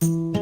Thank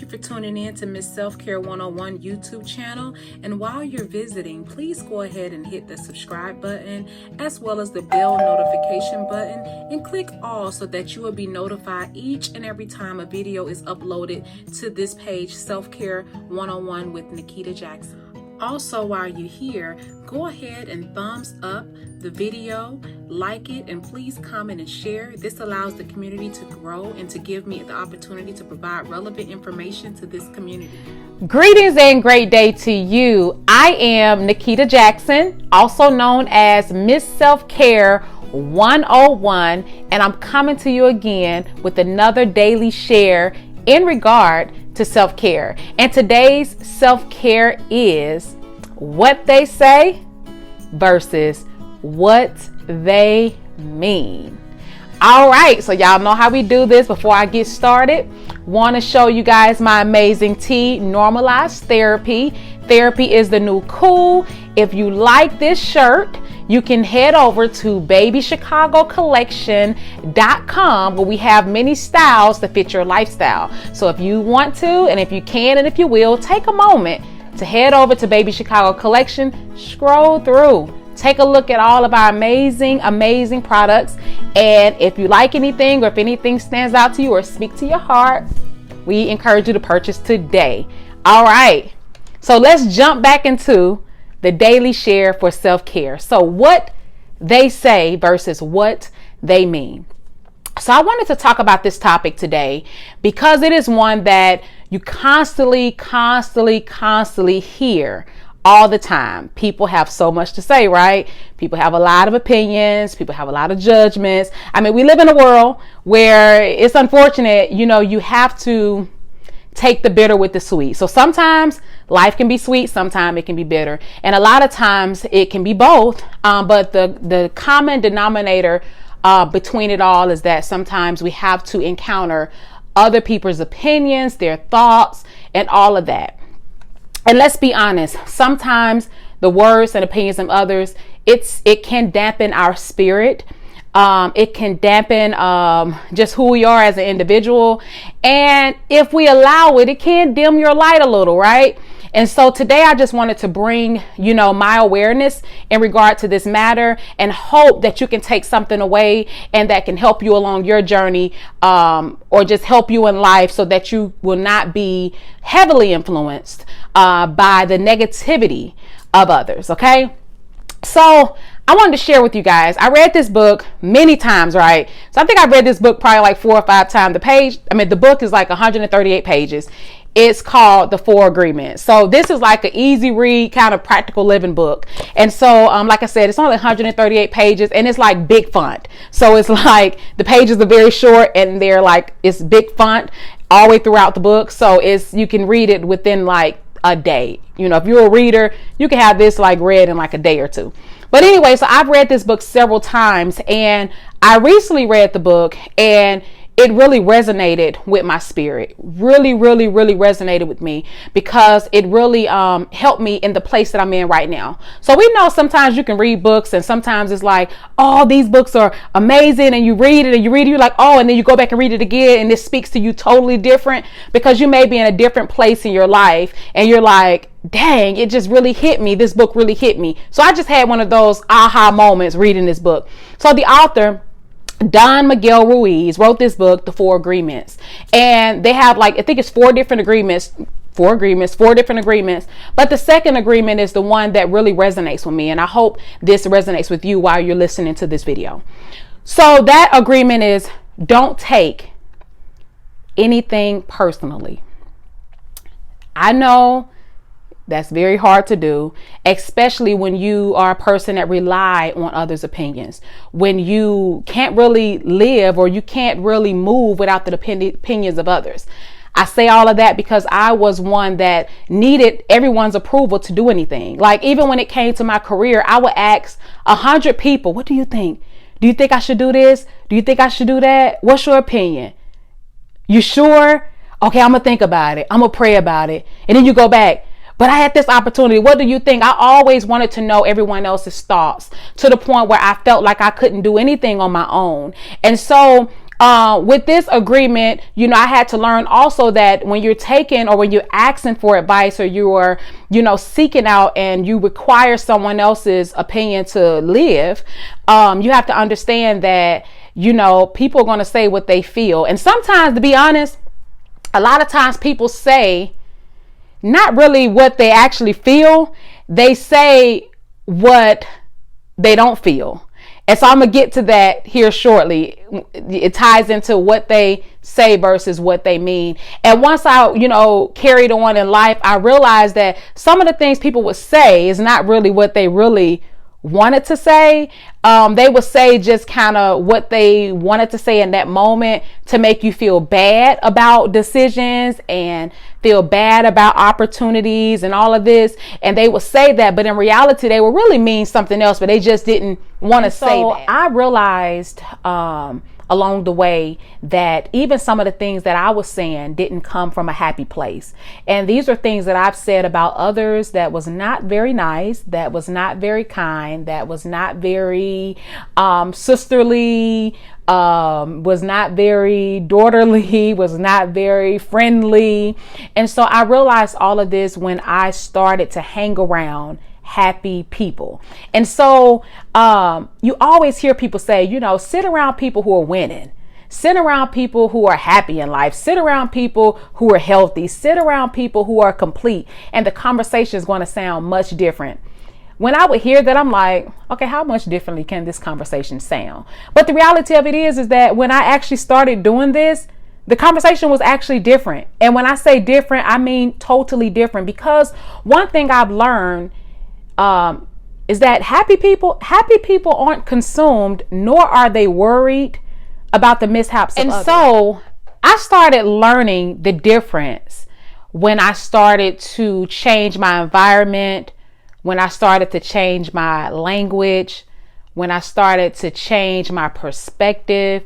you for tuning in to Miss Self-Care 101 YouTube channel. And while you're visiting, please go ahead and hit the subscribe button as well as the bell notification button and click all so that you will be notified each and every time a video is uploaded to this page, Self-Care 101 with Nikkita Jackson. Also, while you're here, go ahead and thumbs up the video, like it, and please comment and share. This allows the community to grow and to give me the opportunity to provide relevant information to this community. Greetings and great day to you. I am Nikkita Jackson, also known as Miss Self-Care 101, and I'm coming to you again with another daily share in regard to self-care. And today's self-care is what they say versus what they mean. All right, so y'all know how we do this. Before I get started, want to show you guys my amazing tee, Normalized Therapy. Therapy is the new cool. If you like this shirt, you can head over to babychicagocollection.com where we have many styles to fit your lifestyle. So if you want to, and if you can, and if you will, take a moment to head over to Baby Chicago Collection, scroll through, take a look at all of our amazing products. And if you like anything or if anything stands out to you or speak to your heart, we encourage you to purchase today. All right, so let's jump back into the daily share for self-care. So what they say versus what they mean. So I wanted to talk about this topic today because it is one that you constantly hear all the time. People have so much to say, right? People have a lot of opinions. People have a lot of judgments. I mean, we live in a world where it's unfortunate, you have to take the bitter with the sweet. So sometimes life can be sweet, sometimes it can be bitter. And a lot of times it can be both. But the common denominator between it all is that sometimes we have to encounter other people's opinions, their thoughts, and all of that. And let's be honest, sometimes the words and opinions of others, it can dampen our spirit. It can dampen just who we are as an individual. And if we allow it, it can dim your light a little, right? And so today I just wanted to bring, my awareness in regard to this matter and hope that you can take something away and that can help you along your journey or just help you in life so that you will not be heavily influenced by the negativity of others. Okay. So I wanted to share with you guys, I read this book many times, right? So I think I read this book probably like 4 or 5 times. The book is like 138 pages. It's called The 4 Agreements. So this is like an easy read, kind of practical living book. And so, like I said, it's only 138 pages and it's like big font. So it's like the pages are very short and they're like, it's big font all the way throughout the book. So you can read it within like a day. If you're a reader, you can have this like read in like a day or two. But anyway, so I've read this book several times and I recently read the book and it really resonated with my spirit, really resonated with me because it really helped me in the place that I'm in right now. So we know sometimes you can read books and sometimes it's like, oh, these books are amazing, and you read it and you're like, oh, and then you go back and read it again and this speaks to you totally different because you may be in a different place in your life and you're like, dang, it just really hit me. This book really hit me. So I just had one of those aha moments reading this book. So the author, Don Miguel Ruiz, wrote this book, The 4 Agreements, and they have I think it's 4 different agreements, 4 different agreements, but the second agreement is the one that really resonates with me, and I hope this resonates with you while you're listening to this video. So that agreement is, don't take anything personally. I know that's very hard to do, especially when you are a person that rely on others' opinions, when you can't really live or you can't really move without the opinions of others. I say all of that because I was one that needed everyone's approval to do anything. Like even when it came to my career, I would ask 100 people, what do you think? Do you think I should do this? Do you think I should do that? What's your opinion? You sure? Okay, I'm going to think about it. I'm going to pray about it. And then you go back. but I had this opportunity. What do you think? I always wanted to know everyone else's thoughts, to the point where I felt like I couldn't do anything on my own. And so with this agreement, I had to learn also that when you're taking, or when you're asking for advice, or you're, seeking out and you require someone else's opinion to live, you have to understand that, people are going to say what they feel. And sometimes, to be honest, a lot of times people say not really what they actually feel. They say what they don't feel. And so I'm going to get to that here shortly. It ties into what they say versus what they mean. And once I, carried on in life, I realized that some of the things people would say is not really what they really wanted to say. They would say just kind of what they wanted to say in that moment to make you feel bad about decisions and feel bad about opportunities and all of this. And they would say that, but in reality, they would really mean something else, but they just didn't want to say that. I realized, along the way, that even some of the things that I was saying didn't come from a happy place. And these are things that I've said about others that was not very nice, that was not very kind, that was not very sisterly, was not very daughterly, was not very friendly. And so I realized all of this when I started to hang around happy people. And so you always hear people say, sit around people who are winning, sit around people who are happy in life, sit around people who are healthy, sit around people who are complete, and the conversation is going to sound much different. When I would hear that, I'm like, okay, how much differently can this conversation sound? But the reality of it is that when I actually started doing this, the conversation was actually different. And when I say different, I mean totally different, because one thing I've learned is that happy people aren't consumed, nor are they worried about the mishaps of others. And so I started learning the difference when I started to change my environment, when I started to change my language, when I started to change my perspective,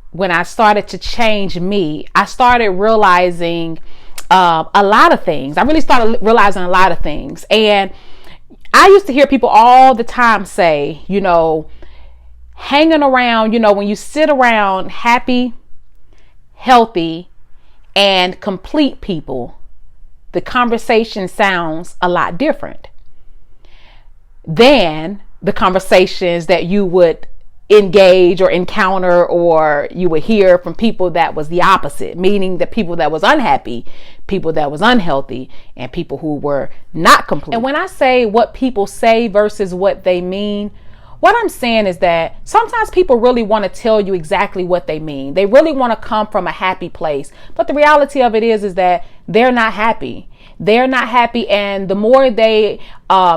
when I started to change me. I started realizing a lot of things. I really started realizing a lot of things. And I used to hear people all the time say, hanging around, when you sit around happy, healthy, and complete people, the conversation sounds a lot different than the conversations that you would engage or encounter, or you would hear from people that was the opposite, meaning the people that was unhappy, people that was unhealthy, and people who were not complete. And when I say what people say versus what they mean, what I'm saying is that sometimes people really want to tell you exactly what they mean. They really want to come from a happy place. But the reality of it is that they're not happy. They're not happy. And the more they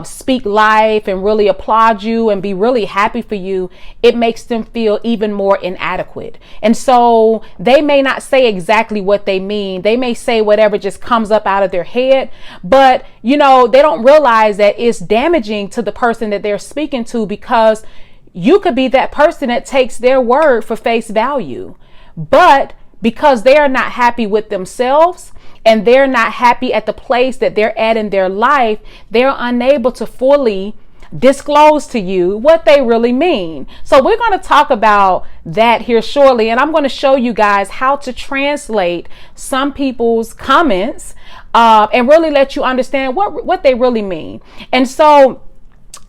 speak life and really applaud you and be really happy for you, it makes them feel even more inadequate. And so they may not say exactly what they mean. They may say whatever just comes up out of their head. But, they don't realize that it's damaging to the person that they're speaking to, because you could be that person that takes their word for face value. But because they are not happy with themselves, and they're not happy at the place that they're at in their life, they're unable to fully disclose to you what they really mean. So we're going to talk about that here shortly, and I'm going to show you guys how to translate some people's comments and really let you understand what they really mean. And so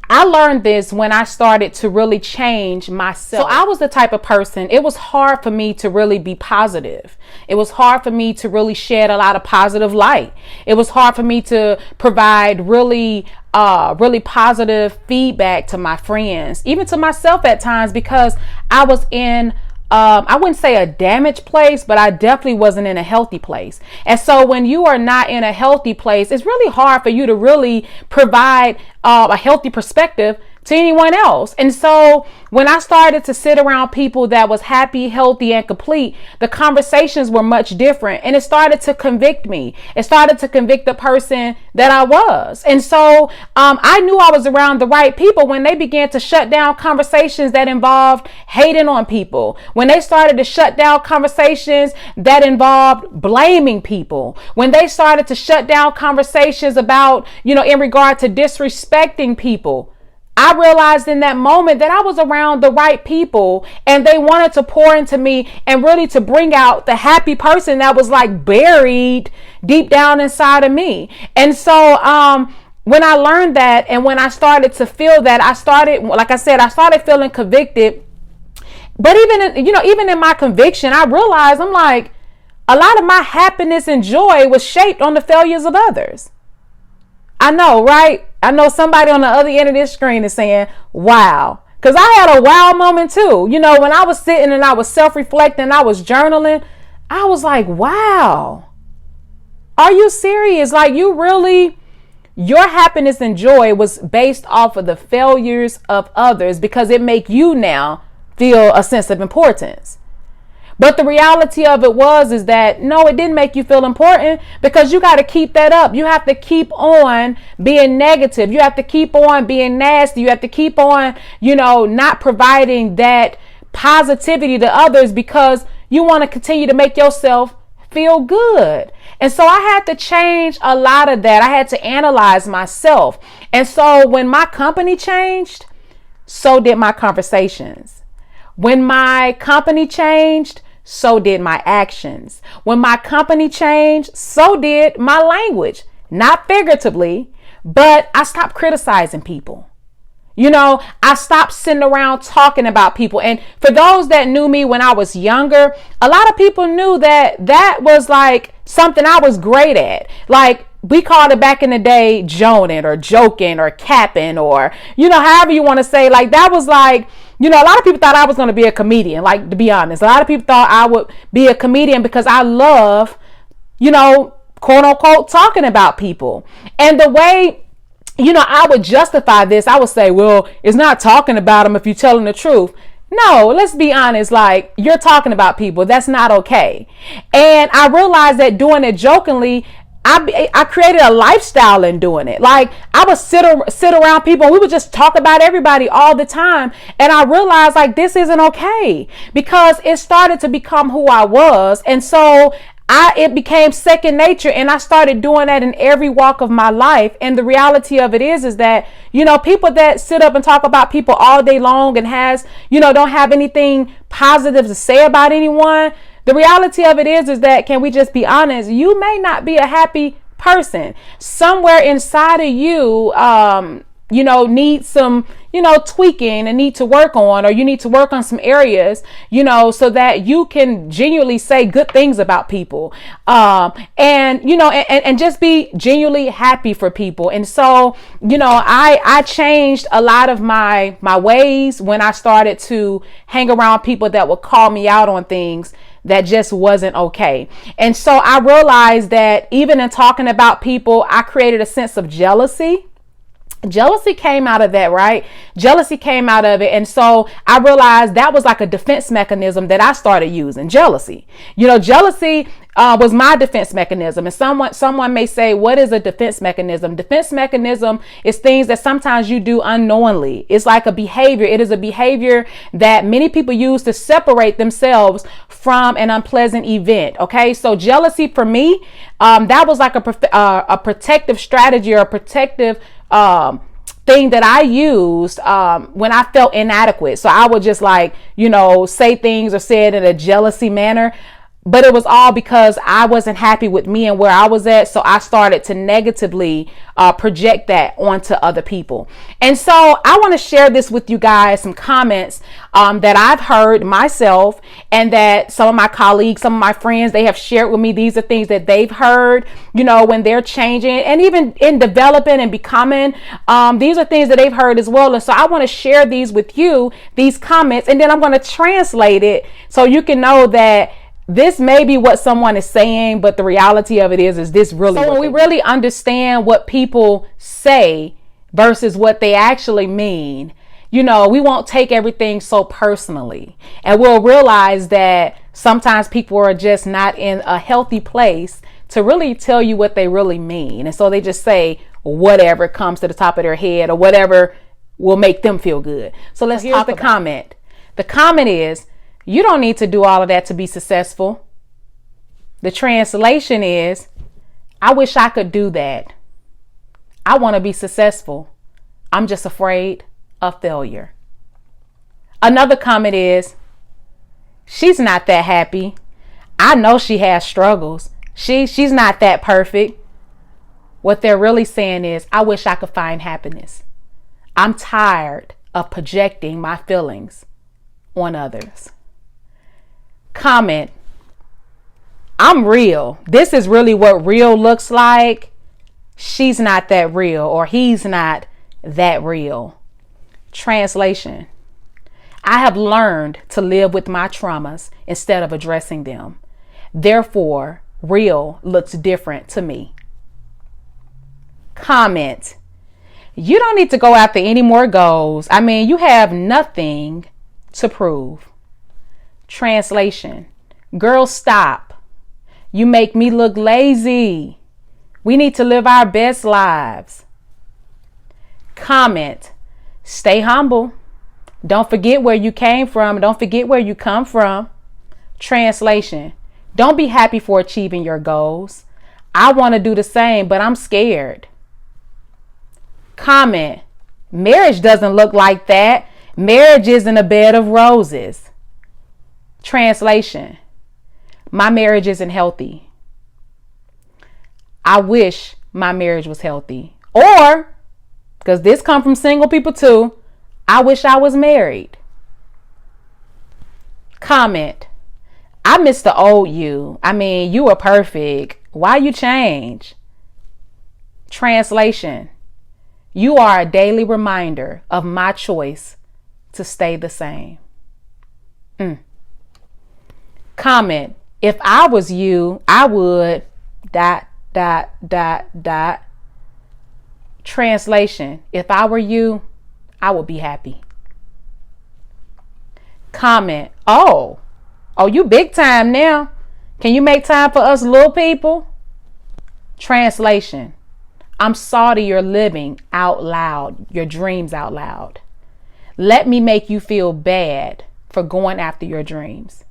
I learned this when I started to really change myself. So I was the type of person, it was hard for me to really be positive. It was hard for me to really shed a lot of positive light. It was hard for me to provide really positive feedback to my friends, even to myself at times, because I was in I wouldn't say a damaged place, but I definitely wasn't in a healthy place. And so when you are not in a healthy place, it's really hard for you to really provide a healthy perspective to anyone else. And so when I started to sit around people that was happy, healthy, and complete, the conversations were much different. And it started to convict me. It started to convict the person that I was. And so I knew I was around the right people when they began to shut down conversations that involved hating on people. When they started to shut down conversations that involved blaming people. When they started to shut down conversations about, in regard to disrespecting people. I realized in that moment that I was around the right people and they wanted to pour into me and really to bring out the happy person that was like buried deep down inside of me. And so, when I learned that and when I started to feel that, I started feeling convicted. But even in my conviction, I realized I'm like, a lot of my happiness and joy was shaped on the failures of others. I know, right? I know somebody on the other end of this screen is saying, wow. Because I had a wow moment too. When I was sitting and I was self-reflecting, I was journaling, I was like, wow. Are you serious? Like your happiness and joy was based off of the failures of others because it make you now feel a sense of importance. But the reality of it is that no, it didn't make you feel important because you got to keep that up. You have to keep on being negative. You have to keep on being nasty. You have to keep on, not providing that positivity to others because you want to continue to make yourself feel good. And so I had to change a lot of that. I had to analyze myself. And so when my company changed, so did my conversations. When my company changed, so did my actions. When my company changed, so did my language. Not figuratively, but I stopped criticizing people. I stopped sitting around talking about people. And for those that knew me when I was younger, a lot of people knew that was like something I was great at. Like we called it back in the day, joning or joking or capping or, however you want to say, like that was like, a lot of people thought I was going to be a comedian. Like, to be honest, a lot of people thought I would be a comedian because I love, quote unquote, talking about people. And the way, I would justify this, I would say, well, it's not talking about them if you're telling the truth. No, let's be honest. Like, you're talking about people. That's not okay. And I realized that doing it jokingly, I created a lifestyle in doing it. Like I would sit around people and we would just talk about everybody all the time. And I realized like this isn't okay because it started to become who I was. And so it became second nature and I started doing that in every walk of my life. And the reality of it is that, people that sit up and talk about people all day long and don't have anything positive to say about anyone. The reality of it is that, can we just be honest? You may not be a happy person. Somewhere inside of you, need some, tweaking and need to work on, or you need to work on some areas, so that you can genuinely say good things about people. And just be genuinely happy for people. And so, I changed a lot of my ways when I started to hang around people that would call me out on things that just wasn't okay. And so I realized that even in talking about people, I created a sense of jealousy. Jealousy came out of that, right? Jealousy came out of it. And so I realized that was like a defense mechanism that I started using. Jealousy. Jealousy was my defense mechanism. And someone may say, what is a defense mechanism? Defense mechanism is things that sometimes you do unknowingly. It's like a behavior. It is a behavior that many people use to separate themselves from an unpleasant event. Okay. So jealousy for me, that was like a protective strategy or a protective thing that I used when I felt inadequate. So I would just say things or say it in a jealousy manner. But it was all because I wasn't happy with me and where I was at. So I started to negatively project that onto other people. And so I want to share this with you guys, some comments that I've heard myself and that some of my colleagues, some of my friends, they have shared with me. These are things that they've heard, when they're changing and even in developing and becoming. These are things that they've heard as well. And so I want to share these with you, these comments, and then I'm going to translate it so you can know that this may be what someone is saying, but the reality of it is this really. So when we really understand what people say, versus what they actually mean, we won't take everything so personally. And we'll realize that sometimes people are just not in a healthy place to really tell you what they really mean. And so they just say whatever comes to the top of their head or whatever will make them feel good. So let's talk about the comment. The comment is, you don't need to do all of that to be successful. The translation is, I wish I could do that. I want to be successful. I'm just afraid of failure. Another comment is, she's not that happy. I know she has struggles. She's not that perfect. What they're really saying is, I wish I could find happiness. I'm tired of projecting my feelings on others. Comment, I'm real. This is really what real looks like. She's not that real, or he's not that real. Translation, I have learned to live with my traumas instead of addressing them. Therefore, real looks different to me. Comment, you don't need to go after any more goals. You have nothing to prove. Translation, girl, stop. You make me look lazy. We need to live our best lives. Comment, stay humble. Don't forget where you came from. Don't forget where you come from. Translation, don't be happy for achieving your goals. I want to do the same, but I'm scared. Comment, marriage doesn't look like that. Marriage isn't a bed of roses. Translation, my marriage isn't healthy. I wish my marriage was healthy. Or, because this comes from single people too, I wish I was married. Comment, I miss the old you. You were perfect. Why you change? Translation, you are a daily reminder of my choice to stay the same. Comment, if I was you, I would ... Translation, if I were you, I would be happy. Comment, oh, you big time now. Can you make time for us little people? Translation, I'm sorry you're living out loud, your dreams out loud. Let me make you feel bad for going after your dreams.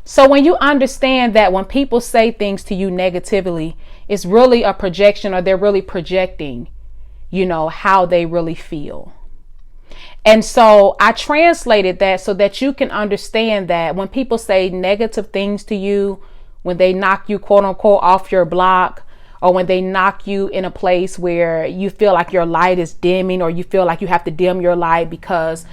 So when you understand that when people say things to you negatively, it's really a projection, or they're really projecting, how they really feel. And so I translated that so that you can understand that when people say negative things to you, when they knock you, quote unquote, off your block, or when they knock you in a place where you feel like your light is dimming, or you feel like you have to dim your light because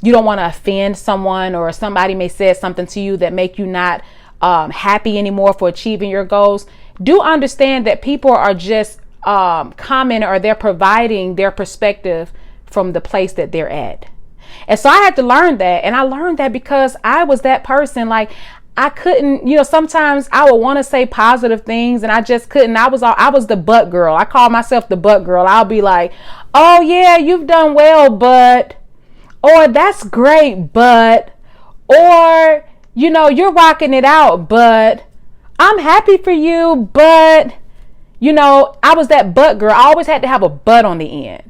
you don't want to offend someone, or somebody may say something to you that make you not happy anymore for achieving your goals. Do understand that people are just commenting, or they're providing their perspective from the place that they're at. And so I had to learn that. And I learned that because I was that person. Like, I couldn't, sometimes I would want to say positive things and I just couldn't. I was the but girl. I call myself the but girl. I'll be like, oh yeah, you've done well, but, or that's great, but, or, you're rocking it out, but I'm happy for you, but, I was that but girl. I always had to have a but on the end.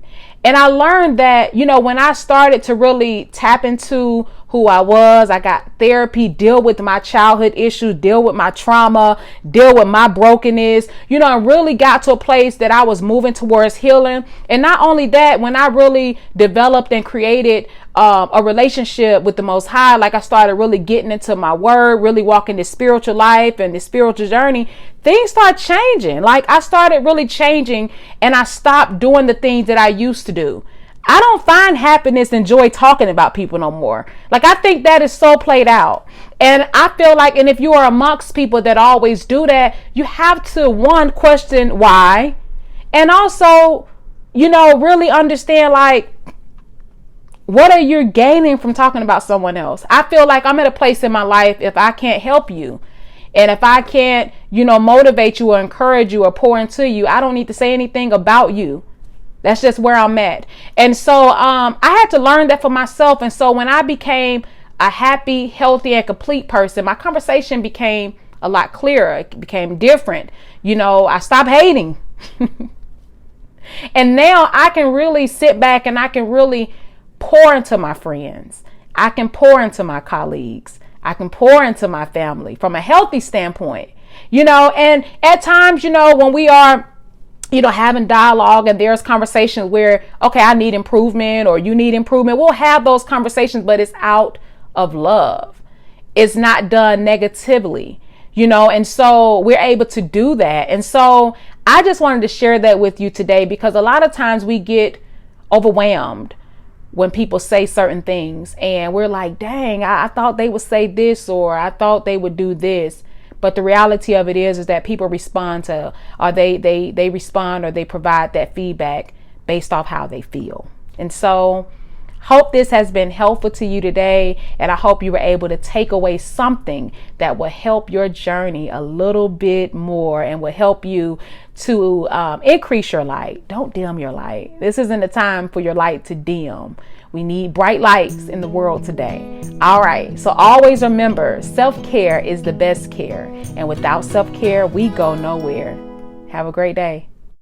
And I learned that, when I started to really tap into who I was, I got therapy, deal with my childhood issues, deal with my trauma, deal with my brokenness, I really got to a place that I was moving towards healing. And not only that, when I really developed and created a relationship with the Most High, like I started really getting into my word, really walking this spiritual life and this spiritual journey, things start changing. Like, I started really changing, and I stopped doing the things that I used to do. I don't find happiness and joy talking about people no more. Like, I think that is so played out. And I feel like, and if you are amongst people that always do that, you have to, one, question why, and also, really understand, like, what are you gaining from talking about someone else? I feel like I'm at a place in my life, if I can't help you, And if I can't, motivate you or encourage you or pour into you, I don't need to say anything about you. That's just where I'm at. And so I had to learn that for myself. And so when I became a happy, healthy, and complete person, my conversation became a lot clearer. It became different. I stopped hating. And now I can really sit back and I can really pour into my friends. I can pour into my colleagues. I can pour into my family from a healthy standpoint, and at times, when we are, having dialogue and there's conversations where, okay, I need improvement or you need improvement. We'll have those conversations, but it's out of love. It's not done negatively, and so we're able to do that. And so I just wanted to share that with you today, because a lot of times we get overwhelmed when people say certain things and we're like, dang, I thought they would say this, or I thought they would do this. But the reality of it is that people respond to, or they respond, or they provide that feedback based off how they feel. And so hope this has been helpful to you today. And I hope you were able to take away something that will help your journey a little bit more and will help you to increase your light. Don't dim your light. This isn't the time for your light to dim. We need bright lights in the world today. All right. So always remember, self-care is the best care. And without self-care, we go nowhere. Have a great day.